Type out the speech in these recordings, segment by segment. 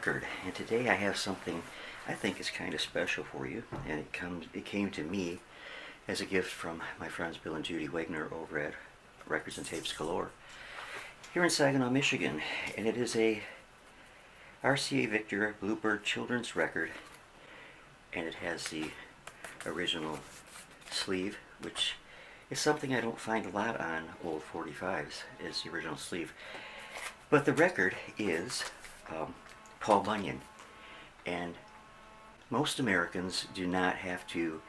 record, and today I have something I think is kind of special for you, and it came to me as a gift from my friends Bill and Judy Wagner over at Records and Tapes Galore here in Saginaw, Michigan, and it is a RCA Victor Bluebird children's record, and it has the original sleeve, which is something I don't find a lot on old 45s, is the original sleeve. But the record is Paul Bunyan, and most Americans do not have to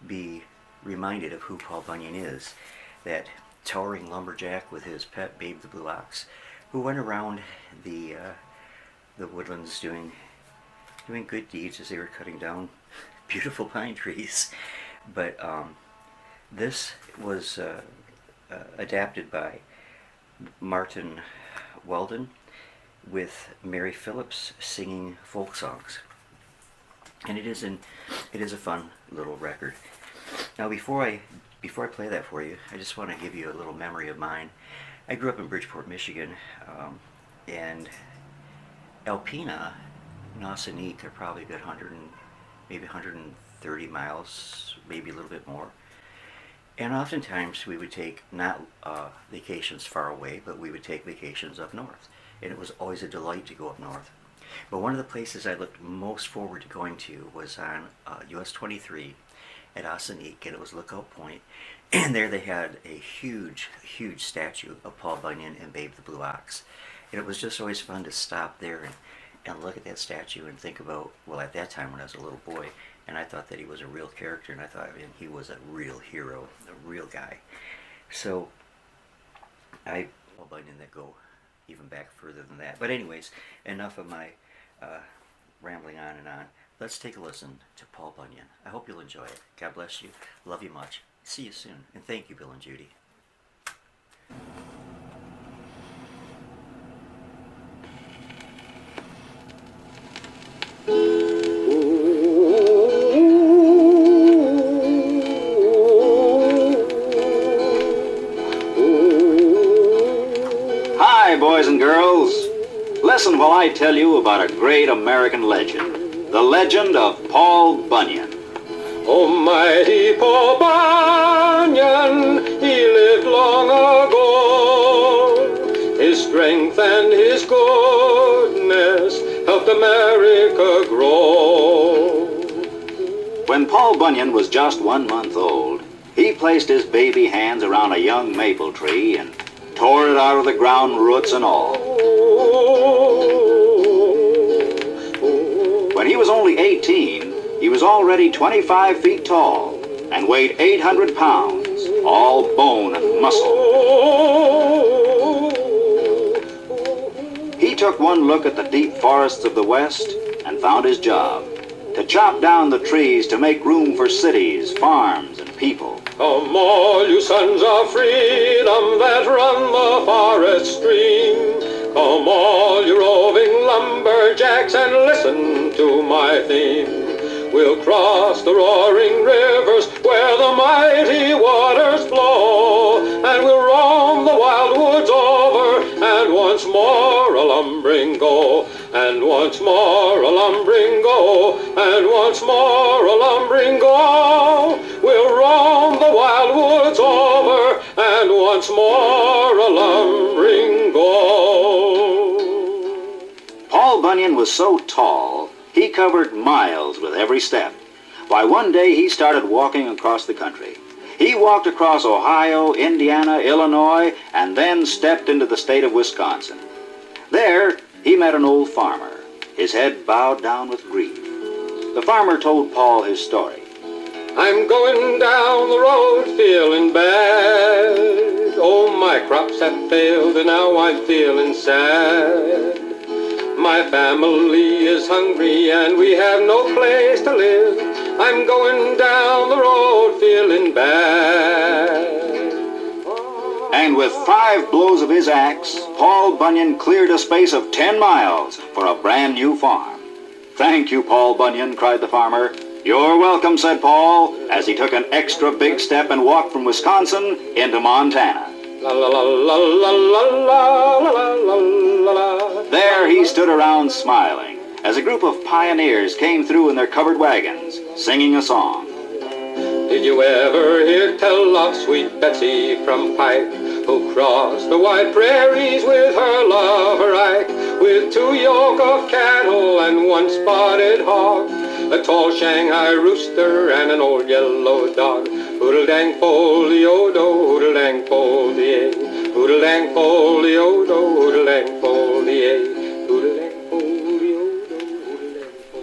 be reminded of who Paul Bunyan is, that towering lumberjack with his pet Babe the Blue Ox, who went around the woodlands doing good deeds as they were cutting down beautiful pine trees. But this was adapted by Martin Weldon with Murray Phillips singing folk songs, and it is a fun little record. Now, before I play that for you, I just want to give you a little memory of mine. I grew up in Bridgeport, Michigan, and Alpena and Ossining are probably a good 130 miles, maybe a little bit more. And oftentimes we would take not vacations far away, but we would take vacations up north. And it was always a delight to go up north. But one of the places I looked most forward to going to was on US 23 at Ossining, and it was Lookout Point. And there they had a huge, huge statue of Paul Bunyan and Babe the Blue Ox. And it was just always fun to stop there and look at that statue and think about, well, at that time when I was a little boy, and I thought that he was a real character, and I thought he was a real hero, a real guy. So Paul Bunyan that go even back further than that. But anyways, enough of my rambling on and on. Let's take a listen to Paul Bunyan. I hope you'll enjoy it. God bless you. Love you much. See you soon. And thank you, Bill and Judy. Hi, boys and girls. Listen while I tell you about a great American legend. The legend of Paul Bunyan. Almighty Paul Bunyan, he lived long ago. His strength and his goodness helped America grow. When Paul Bunyan was just 1 month old, he placed his baby hands around a young maple tree and tore it out of the ground, roots and all. When he was only 18, he was already 25 feet tall and weighed 800 pounds, all bone and muscle. He took one look at the deep forests of the West and found his job: to chop down the trees to make room for cities, farms, and people. Come all you sons of freedom that run the forest stream. Come all you roving lumberjacks and listen to my theme. We'll cross the roaring rivers where the mighty waters flow, and we'll roam the wild woods over, and once more a lumbering go, and once more a lumbering go, and once more a lumbering go. We'll roam the wild woods over, and once more a lumbering go. Paul Bunyan was so tall, he covered miles with every step. Why, one day he started walking across the country. He walked across Ohio, Indiana, Illinois, and then stepped into the state of Wisconsin. There, he met an old farmer, his head bowed down with grief. The farmer told Paul his story. I'm going down the road feeling bad. Oh, my crops have failed and now I'm feeling sad. My family is hungry and we have no place to live. I'm going down the road feeling bad. And with 5 blows of his axe, Paul Bunyan cleared a space of 10 miles for a brand new farm. Thank you, Paul Bunyan, cried the farmer. You're welcome, said Paul, as he took an extra big step and walked from Wisconsin into Montana. La la la la la la la la la la la. There he stood around smiling, as a group of pioneers came through in their covered wagons, singing a song. Did you ever hear tell of sweet Betsy from Pike, who crossed the wide prairies with her lover Ike, with 2 yoke of cattle and 1 spotted hog, a tall Shanghai rooster and an old yellow dog? Hoodle-dang folio-do, hoodle-dang folio, hoodle-dang folio-do, hoodle-dang folio, hoodle-dang folio-do, hoodle-dang.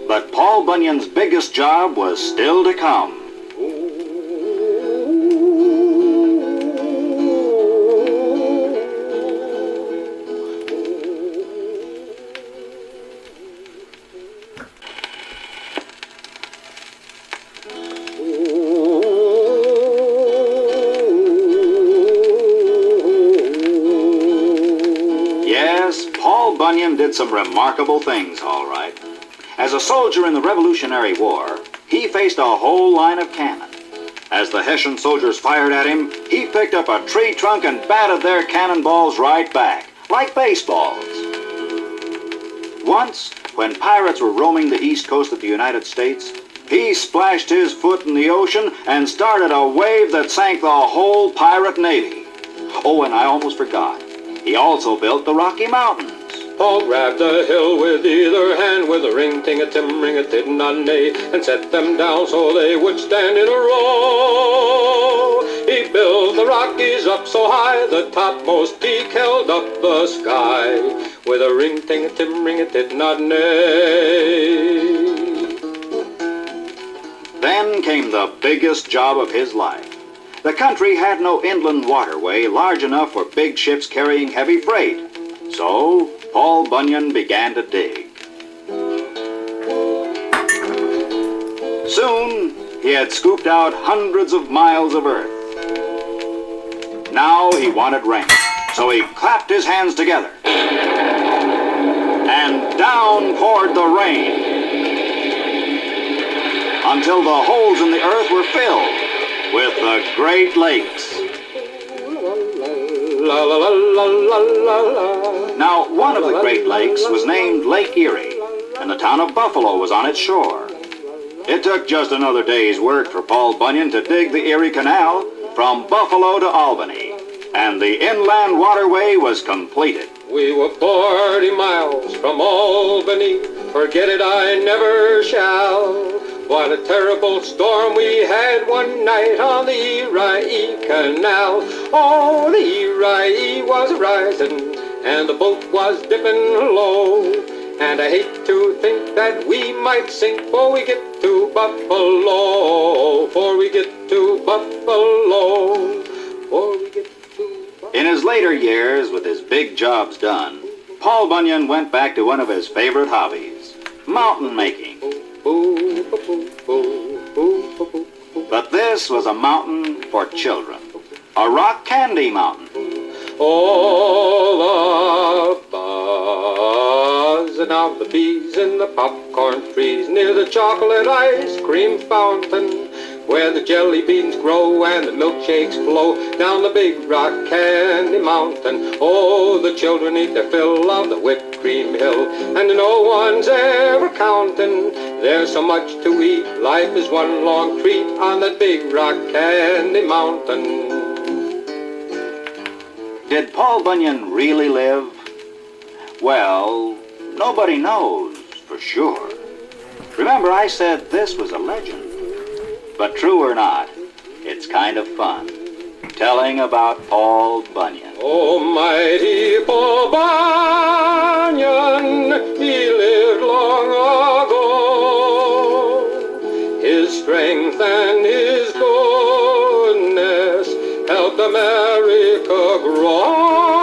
But Paul Bunyan's biggest job was still to come. Paul Bunyan did some remarkable things, all right. As a soldier in the Revolutionary War, he faced a whole line of cannon. As the Hessian soldiers fired at him, he picked up a tree trunk and batted their cannonballs right back, like baseballs. Once, when pirates were roaming the east coast of the United States, he splashed his foot in the ocean and started a wave that sank the whole pirate navy. Oh, and I almost forgot. He also built the Rocky Mountains. Paul grabbed a hill with either hand, with a ring-ting-a-tim-ring-a-tid-not-nay, and set them down so they would stand in a row. He built the Rockies up so high, the topmost peak held up the sky, with a ring-ting-a-tim-ring-a-tid-not-nay. Then came the biggest job of his life. The country had no inland waterway large enough for big ships carrying heavy freight. So Paul Bunyan began to dig. Soon he had scooped out hundreds of miles of earth. Now he wanted rain, so he clapped his hands together. And down poured the rain, until the holes in the earth were filled with the Great Lakes. La la la la la la la. Now, one of the Great Lakes was named Lake Erie, and the town of Buffalo was on its shore. It took just another day's work for Paul Bunyan to dig the Erie Canal from Buffalo to Albany, and the inland waterway was completed. We were 40 miles from Albany, forget it I never shall. What a terrible storm we had one night on the Erie Canal. Oh, the Erie was rising, and the boat was dipping low. And I hate to think that we might sink before we get to Buffalo, before we get to Buffalo, before we get to Buffalo. In his later years, with his big jobs done, Paul Bunyan went back to one of his favorite hobbies, mountain making. But this was a mountain for children, a rock candy mountain. All the buzzing of the bees in the popcorn trees near the chocolate ice cream fountain, where the jelly beans grow and the milkshakes flow down the big rock candy mountain. Oh, the children eat their fill of the whipped cream hill, and no one's ever counting. There's so much to eat, life is one long treat on that big rock candy mountain. Did Paul Bunyan really live? Well, nobody knows for sure. Remember, I said this was a legend. But true or not, it's kind of fun telling about Paul Bunyan. Almighty Paul Bunyan, he lived long ago. His strength and his goodness helped America grow.